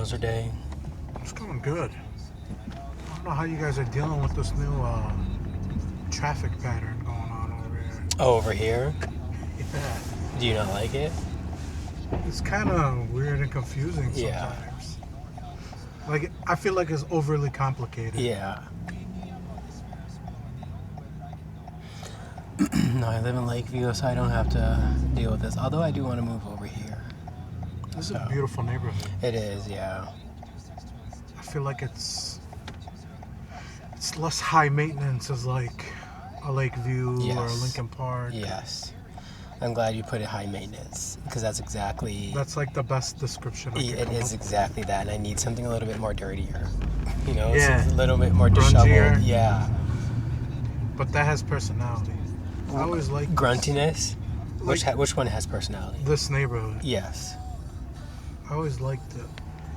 How's your day? It's going good. I don't know how you guys are dealing with this new traffic pattern going on over here. Oh, over here? Yeah. Do you not like it? It's kind of weird and confusing Yeah. sometimes. Like, I feel like it's overly complicated. Yeah. No, I live in Lakeview, so I don't have to deal with this. Although I do want to move over here. This is a beautiful neighborhood. It is, yeah. I feel like it's less high maintenance as like a Lakeview Yes. or a Lincoln Park. Yes. I'm glad you put it high maintenance, because that's exactly... That's like the best description I can It come is up exactly that, and I need something a little bit more dirtier. You know, Yeah. it's a little bit more Grungier. disheveled. Yeah. with. But that has personality. I always like Gruntiness? Like- Which one has personality? this neighborhood. Yes. I always liked it.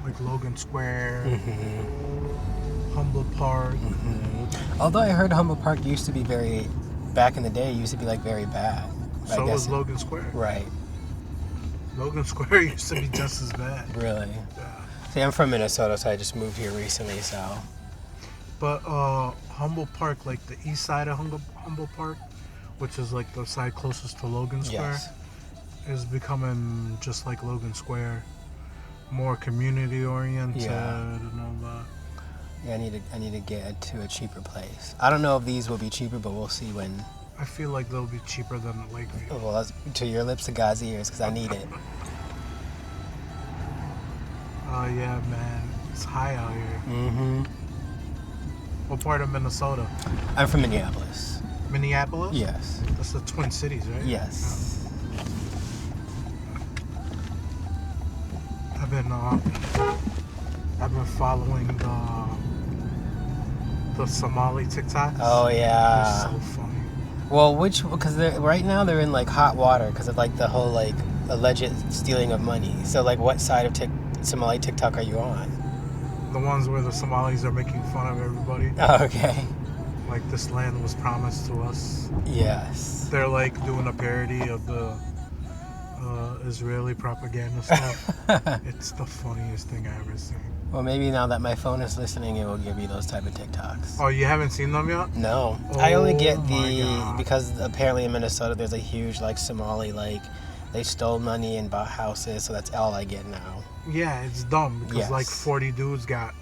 Like Logan Square, Mm-hmm. Humble Park. Mm-hmm. Although I heard Humble Park used to be back in the day, used to be like very bad. So was Logan Square. Right. Logan Square used to be just as bad. Really? Yeah. See, I'm from Minnesota, so I just moved here recently, so... But Humble Park, like the east side of Humble Park, which is like the side closest to Logan Square, Yes. is becoming just like Logan Square, more community oriented and all that. Yeah, I need to get to a cheaper place. I don't know if these will be cheaper, but we'll see when... I feel like they'll be cheaper than Lakeview. Well, that's to your lips to God's ears, because I need it. Yeah, man, it's high out here. Mm-hmm. What part of Minnesota? I'm from Minneapolis. Minneapolis? Yes. That's the Twin Cities, right? Yes. I've been following the Somali TikToks. Oh, They're yeah. so funny. Well, because right now they're in like hot water because of like the whole like alleged stealing of money. So like, what side of Somali TikTok are you on? The ones where the Somalis are making fun of everybody. Oh, okay. Like, this land was promised to us. Yes. They're like doing a parody of the Israeli propaganda stuff. It's the funniest thing I ever seen. Well, maybe now that my phone is listening, it will give you those type of TikToks. Oh, you haven't seen them yet? No. I only get my God. because apparently in Minnesota there's a huge like Somali, like they stole money and bought houses, so that's all I get now. Yeah, it's dumb because Yes. like 40 dudes got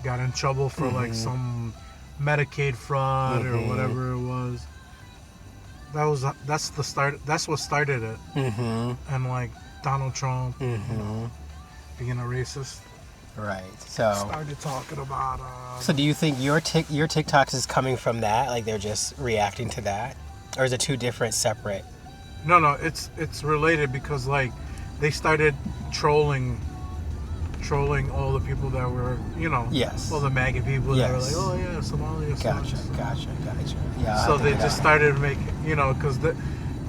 in trouble for like some Medicaid fraud or whatever it was. That's the start. That's what started it. Mm-hmm. And like Donald Trump Mm-hmm. being a racist Right. So started talking about. So do you think your TikToks is coming from that? Like they're just reacting to that, or is it two different separate? No, it's related because like they started trolling all the people that were, Yes. all the MAGA people that were Yes. like, oh yeah, Somalia sucks. Gotcha. Yeah. I'll So have to they look just out. started making, because the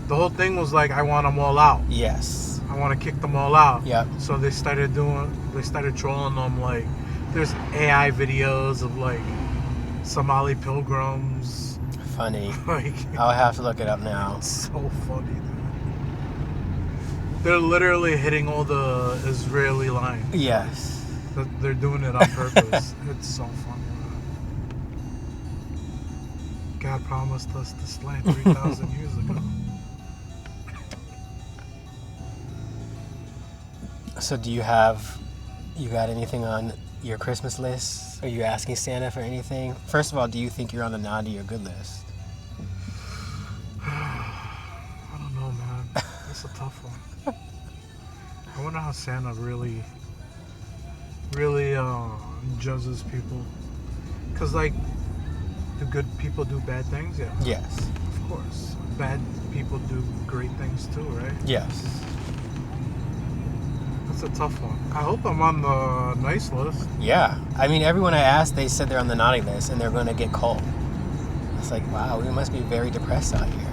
whole thing was like, I want them all out. Yes. I want to kick them all out. Yep. So they started trolling them. Like, there's AI videos of like Somali pilgrims. Funny. Like, I'll have to look it up now. it's so funny, dude. They're literally hitting all the Israeli lines. Yes. They're doing it on purpose. It's so funny, man. God promised us this land 3,000 years ago. So do you got anything on your Christmas list? Are you asking Santa for anything? First of all, do you think you're on the naughty or good list? I don't know, man. That's a tough one. I wonder how Santa really judges people. Because, like, do good people do bad things? Yeah. Yes. Of course. Bad people do great things too, right? Yes. That's a tough one. I hope I'm on the nice list. Yeah. I mean, everyone I asked, they said they're on the naughty list and they're going to get cold. It's like, wow, we must be very depressed out here.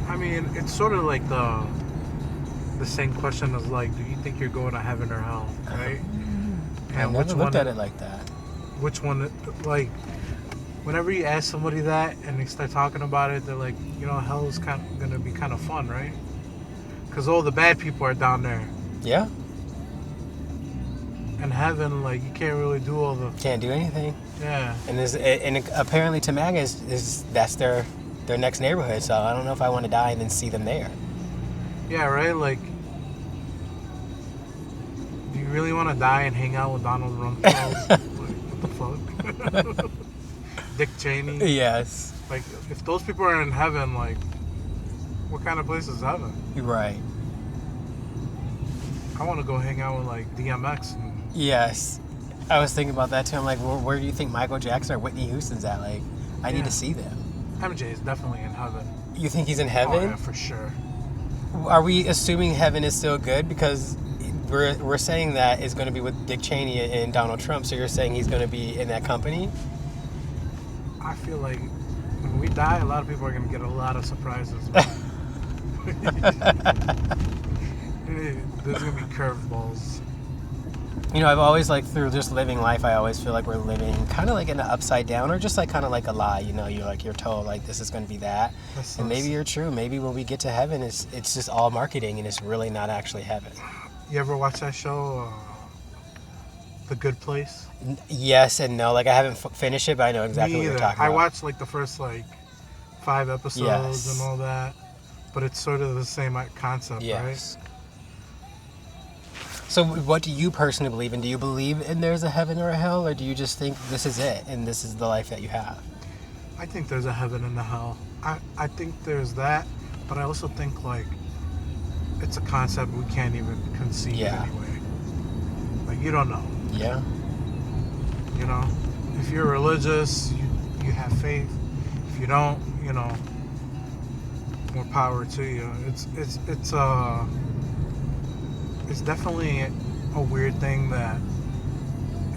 I mean, it's sort of like the same question as like, do you think you're going to heaven or hell, right? I never looked at it like that. Which one, like, whenever you ask somebody that and they start talking about it, they're like, hell's going to be kind of fun, right? Because all the bad people are down there. Yeah. in heaven, like you can't really do all the Can't do anything. yeah. And apparently Tamaga is that's their next neighborhood. So I don't know if I want to die and then see them there. Yeah, right. Like, do you really want to die and hang out with Donald Rumsfeld? Like, what the fuck? Dick Cheney. Yes. Like, if those people are in heaven, like, what kind of place is heaven? You're right. I want to go hang out with like DMX. Yes. I was thinking about that too. I'm like, where do you think Michael Jackson or Whitney Houston's at? Like, I need to see them. MJ is definitely in heaven. You think he's in Oh, heaven? yeah, for sure. Are we assuming heaven is still good? Because we're saying that it's going to be with Dick Cheney and Donald Trump. So you're saying he's going to be in that company? I feel like when we die, a lot of people are going to get a lot of surprises. There's going to be curveballs. You know, I've always like through just living life, I always feel like we're living kind of like in the upside down, or just like kind of like a lie. You know, you're told like this is going to be that, and maybe you're true. Maybe when we get to heaven, it's just all marketing, and it's really not actually heaven. You ever watch that show, The Good Place? Yes and no. Like I haven't finished it, but I know exactly what you're talking about. I watched like the first like 5 episodes and all that, but it's sort of the same concept, right? So what do you personally believe in? Do you believe in there's a heaven or a hell, or do you just think this is it and this is the life that you have? I think there's a heaven and a hell. I think there's that, but I also think like it's a concept we can't even conceive anyway. Like you don't know. Yeah. You know, if you're religious, you have faith. If you don't, you know, more power to you. It's definitely a weird thing that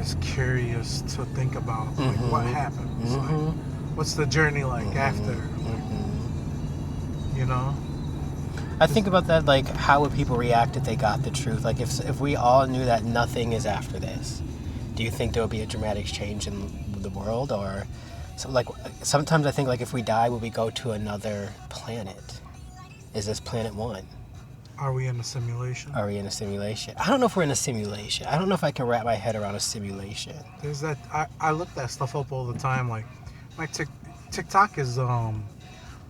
is curious to think about. Like, what happens? Like, what's the journey like after? Like, you know? I think about that, like, how would people react if they got the truth? Like, if we all knew that nothing is after this, do you think there will be a dramatic change in the world? Or, so, like, sometimes I think, like, if we die, will we go to another planet? Is this planet one? Are we in a simulation? Are we in a simulation? I don't know if we're in a simulation. I don't know if I can wrap my head around a simulation. There's that. I look that stuff up all the time. Like, my TikTok is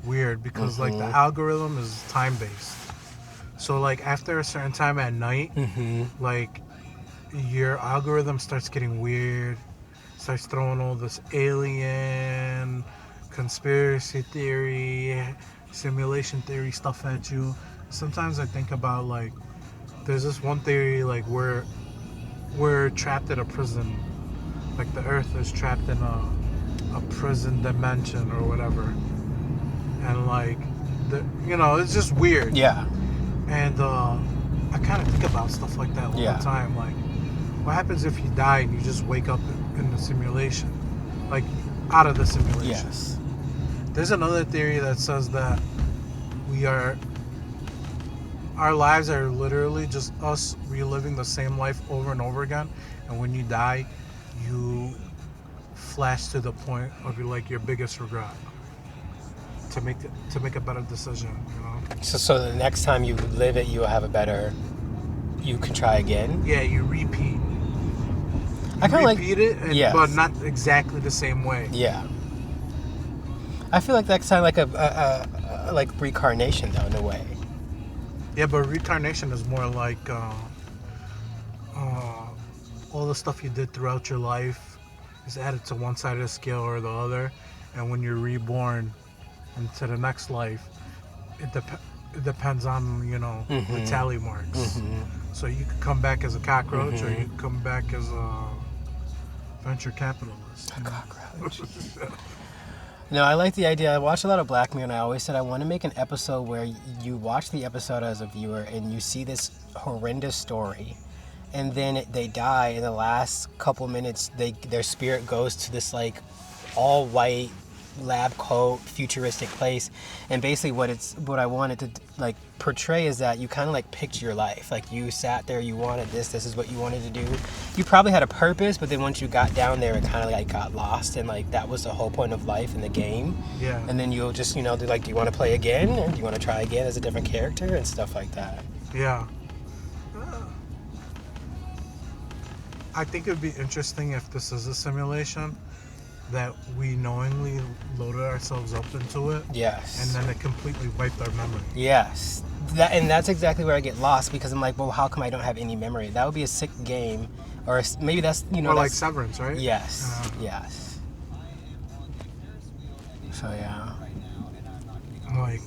weird because like the algorithm is time based. So like after a certain time at night, like your algorithm starts getting weird, starts throwing all this alien, conspiracy theory, simulation theory stuff at you. Sometimes I think about like there's this one theory like we're trapped in a prison, like the Earth is trapped in a prison dimension or whatever, and like you know, it's just weird. Yeah. And I kind of think about stuff like that all the time. Like, what happens if you die and you just wake up in the simulation, like out of the simulation? Yes. There's another theory that says that our lives are literally just us reliving the same life over and over again, and when you die, you flash to the point of your biggest regret to make a better decision, you know. So the next time you live it, you will have you can try again. Yeah, you repeat. I kind of repeat it, but not exactly the same way. Yeah. I feel like that's kind of like a like reincarnation, though, in a way. Yeah, but reincarnation is more like all the stuff you did throughout your life is added to one side of the scale or the other, and when you're reborn into the next life, it depends on, you know, the tally marks. So you could come back as a cockroach, or you could come back as a venture capitalist. A cockroach. No, I like the idea. I watch a lot of Black Mirror, and I always said I want to make an episode where you watch the episode as a viewer and you see this horrendous story, and then they die in the last couple minutes. Their spirit goes to this like all white lab coat futuristic place, and basically what I wanted to like portray is that you kind of like picked your life. Like you sat there, you wanted this is what you wanted to do. You probably had a purpose, but then once you got down there, it kind of like got lost, and like that was the whole point of life in the game. Yeah. And then you'll just, you know, do you want to play again, or do you want to try again as a different character and stuff like that. Yeah. I think it'd be interesting if this is a simulation that we knowingly loaded ourselves up into it, and Yes. then it completely wiped our memory. Yes. And that's exactly where I get lost because I'm like, well, how come I don't have any memory? That would be a sick game, or maybe that's Or like that's Severance, right? yes, yes. So yeah. Like,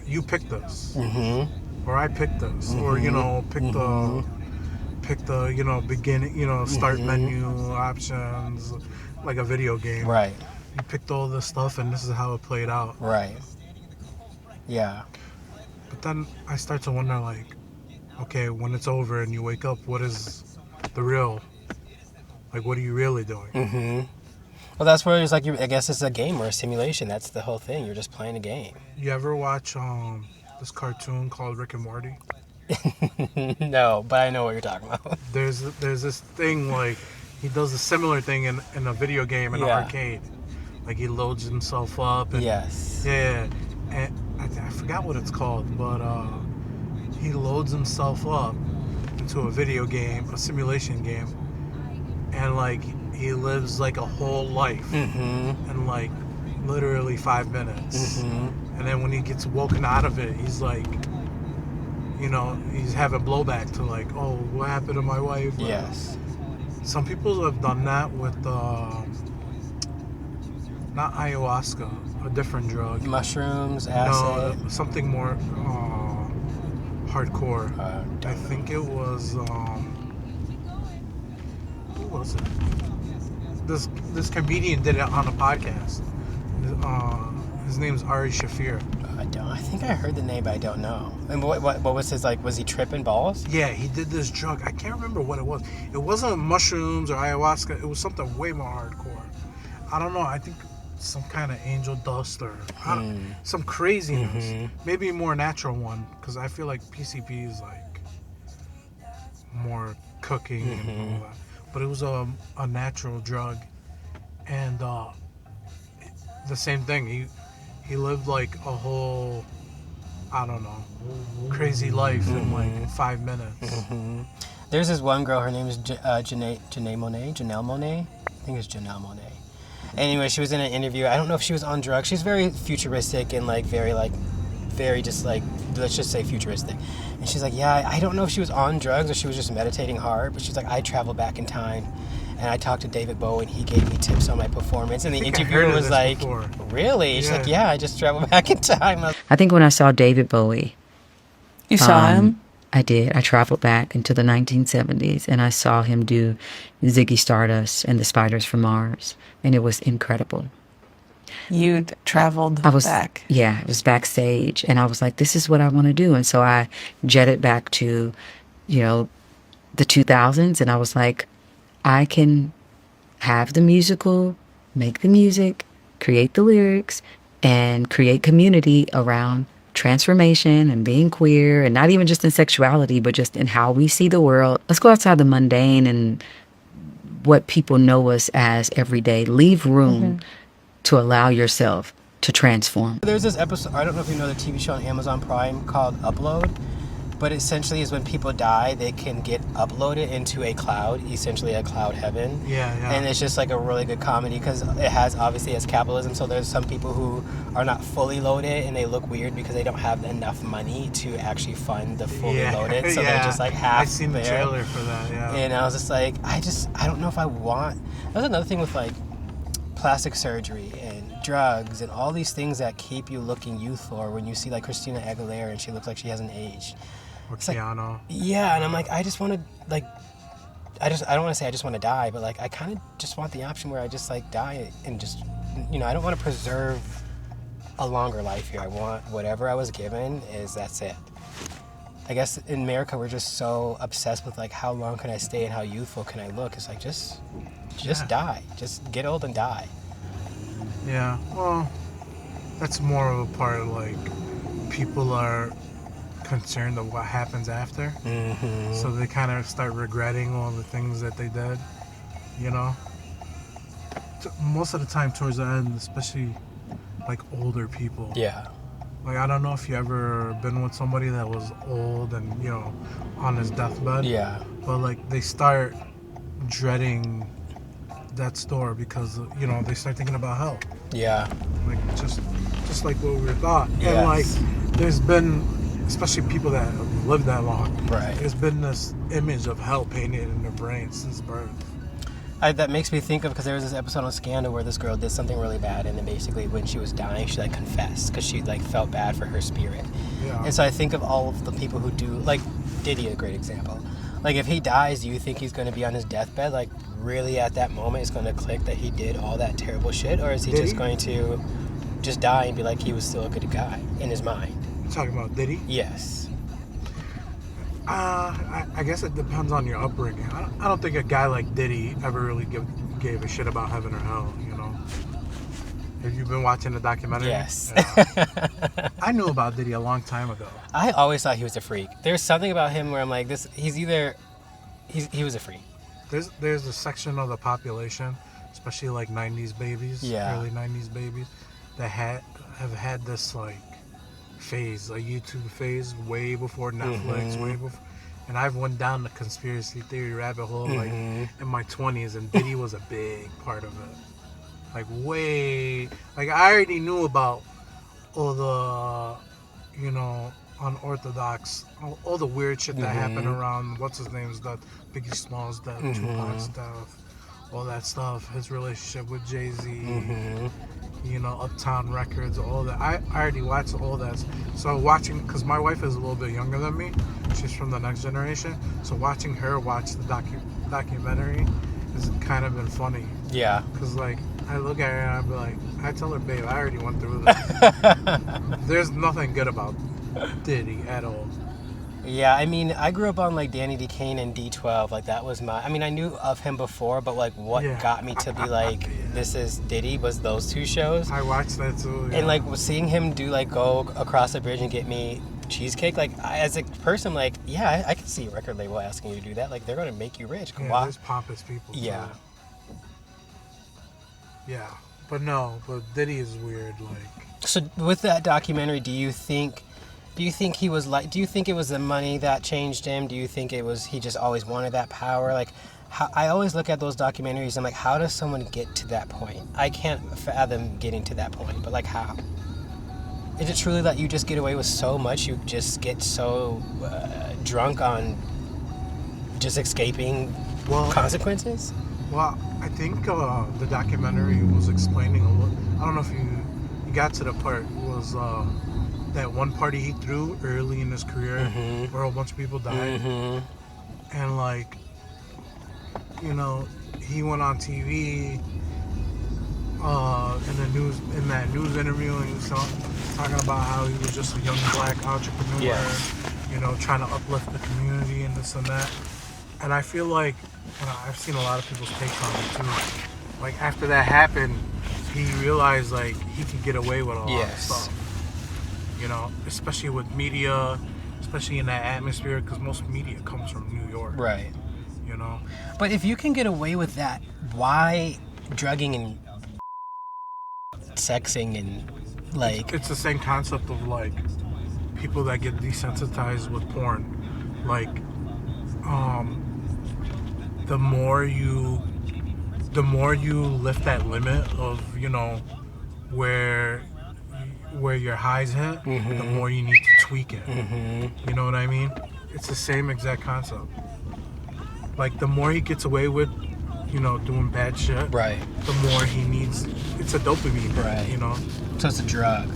you picked this, Mm-hmm. or I picked this, or pick the beginning, start menu options, like a video game. Right. You picked all this stuff, and this is how it played out. Right. Yeah. But then I start to wonder, like, okay, when it's over and you wake up, what is the real? Like, what are you really doing? Mm-hmm. Well, that's where it's like I guess it's a game or a simulation. That's the whole thing. You're just playing a game. You ever watch this cartoon called Rick and Morty? No, but I know what you're talking about. There's this thing, like, he does a similar thing in a video game in an arcade. Like, he loads himself up. And, Yes. Yeah. And I forgot what it's called, but he loads himself up into a video game, a simulation game, and like he lives like a whole life in like literally 5 minutes. And then when he gets woken out of it, he's like, he's having blowback to like, oh, what happened to my wife? Yes. Some people have done that with not ayahuasca, a different drug. Mushrooms, acid. No, something more hardcore. I Don't think it was who was it? This comedian did it on a podcast. His name's Ari Shafir. I don't. I think I heard the name, but I don't know. And what was his like? Was he tripping balls? Yeah, he did this drug. I can't remember what it was. It wasn't mushrooms or ayahuasca. It was something way more hardcore. I don't know. I think some kind of angel dust or some craziness. Maybe a more natural one, because I feel like PCP is like more cooking and all that. But it was a natural drug, and the same thing. He lived like a whole, I don't know, crazy life in like 5 minutes. There's this one girl. Her name is Janelle Monáe. I think it's Janelle Monáe. Anyway, she was in an interview. I don't know if she was on drugs. She's very futuristic and like very just like, let's just say futuristic. And she's like, yeah, I don't know if she was on drugs or she was just meditating hard, but she's like, I traveled back in time and I talked to David Bowie and he gave me tips on my performance. And the interviewer was like, before. Really? She's like, yeah, I just traveled back in time. I think when I saw David Bowie, You saw him? I did. I traveled back into the 1970s and I saw him do Ziggy Stardust and the Spiders from Mars, and it was incredible. You traveled back. Yeah, it was backstage, and I was like, this is what I want to do. And so I jetted back to, the 2000s, and I was like, I can have the musical, make the music, create the lyrics, and create community around transformation and being queer, and not even just in sexuality, but just in how we see the world. Let's go outside the mundane and what people know us as every day. Leave room to allow yourself to transform. There's this episode, I don't know if you know the TV show on Amazon Prime called Upload, but essentially is when people die, they can get uploaded into a cloud, essentially a cloud heaven. Yeah. And it's just like a really good comedy because it has capitalism, so there's some people who are not fully loaded and they look weird because they don't have enough money to actually fund the fully loaded, so they're just like half I seen the there. trailer for that, yeah. And I was just like, I don't know if I want. That's another thing with like plastic surgery and drugs and all these things that keep you looking youthful, or when you see like Christina Aguilera and she looks like she hasn't aged. Or It's like, Keanu. yeah, and I'm like, I just want to like, I don't want to say I just want to die, but like I kind of just want the option where I just like die and just, I don't want to preserve a longer life here. I want whatever I was given that's it. I guess in America we're just so obsessed with like how long can I stay and how youthful can I look. It's like just die, just get old and die. Yeah, well, that's more of a part of like people are concerned of what happens after, so they kind of start regretting all the things that they did, most of the time towards the end, especially like older people. Yeah. Like, I don't know if you ever been with somebody that was old and on his deathbed. Yeah. But like they start dreading that store because they start thinking about hell. Yeah. Like just like what we thought. Yes. And like there's been, especially people that have lived that long, Right. there's been this image of hell painted in their brain since birth. That makes me think of, because there was this episode on Scandal where this girl did something really bad, and then basically when she was dying, she like confessed because she like felt bad for her spirit. Yeah. And so I think of all of the people who do, like Diddy, a great example. Like if he dies, do you think he's going to be on his deathbed? Like really at that moment, it's going to click that he did all that terrible shit, or is he just going to just die and be like he was still a good guy in his mind? You're talking about Diddy? Yes. I guess it depends on your upbringing. I don't think a guy like Diddy ever really gave a shit about heaven or hell, Have you been watching the documentary? Yes. Yeah. I knew about Diddy a long time ago. I always thought he was a freak. There's something about him where I'm like, he was a freak. There's a section of the population, especially like 90s babies, early 90s babies, that have had this like phase, a YouTube phase, way before Netflix, way before. And I've went down the conspiracy theory rabbit hole like in my 20s, and Diddy was a big part of it. Like I already knew about all the, unorthodox, all the weird shit that happened around what's his name's death, Biggie Smalls death, Tupac's death, all that stuff, his relationship with Jay-Z, Uptown Records, all that. I already watched all that. So watching, because my wife is a little bit younger than me, she's from the next generation, so watching her watch the documentary has kind of been funny. Yeah. Because like, I look at her and I'd be like, I tell her, babe, I already went through this. There's nothing good about Diddy at all. Yeah, I mean, I grew up on like Danny D. Kane and D12. Like that was I mean, I knew of him before, but like what got me to be like, this is Diddy was those two shows. I watched that too. Yeah. And like seeing him do like go across the bridge and get me cheesecake, like as a person, like I can see a record label asking you to do that. Like they're gonna make you rich. Yeah, there's pompous people. Yeah. Too. Yeah, but Diddy is weird. Like, so with that documentary, do you think he was like? Do you think it was the money that changed him? Do you think it was he just always wanted that power? Like, I always look at those documentaries. I'm like, how does someone get to that point? I can't fathom getting to that point. But like, how? Is it truly that you just get away with so much? You just get so drunk on just escaping consequences? Well, I think the documentary was explaining a little. I don't know if you got to the part was that one party he threw early in his career where a bunch of people died, and like, he went on TV in that news interview, and he was talking about how he was just a young black entrepreneur, trying to uplift the community and this and that. And I feel like, and I've seen a lot of people's takes on it too. Like after that happened, he realized like he could get away with a lot of stuff. Especially with media, especially in that atmosphere, because most media comes from New York. Right. But if you can get away with that, why drugging and sexing and like? It's the same concept of like people that get desensitized with porn. Like, the more you lift that limit of where your highs hit, the more you need to tweak it. You know what I mean? It's the same exact concept. Like the more he gets away with, doing bad shit, right, the more he needs. It's a dopamine hit, right. So it's a drug.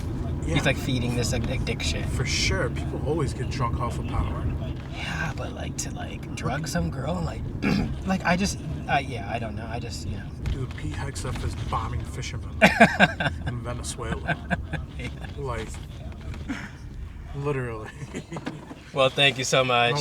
Yeah. He's like feeding this addiction. For sure, people always get drunk off of power. Yeah, but like to like drug some girl and like I don't know. I just Dude, Pete Hegseth is bombing fishermen in Venezuela. Yeah. Like, literally. Well, thank you so much.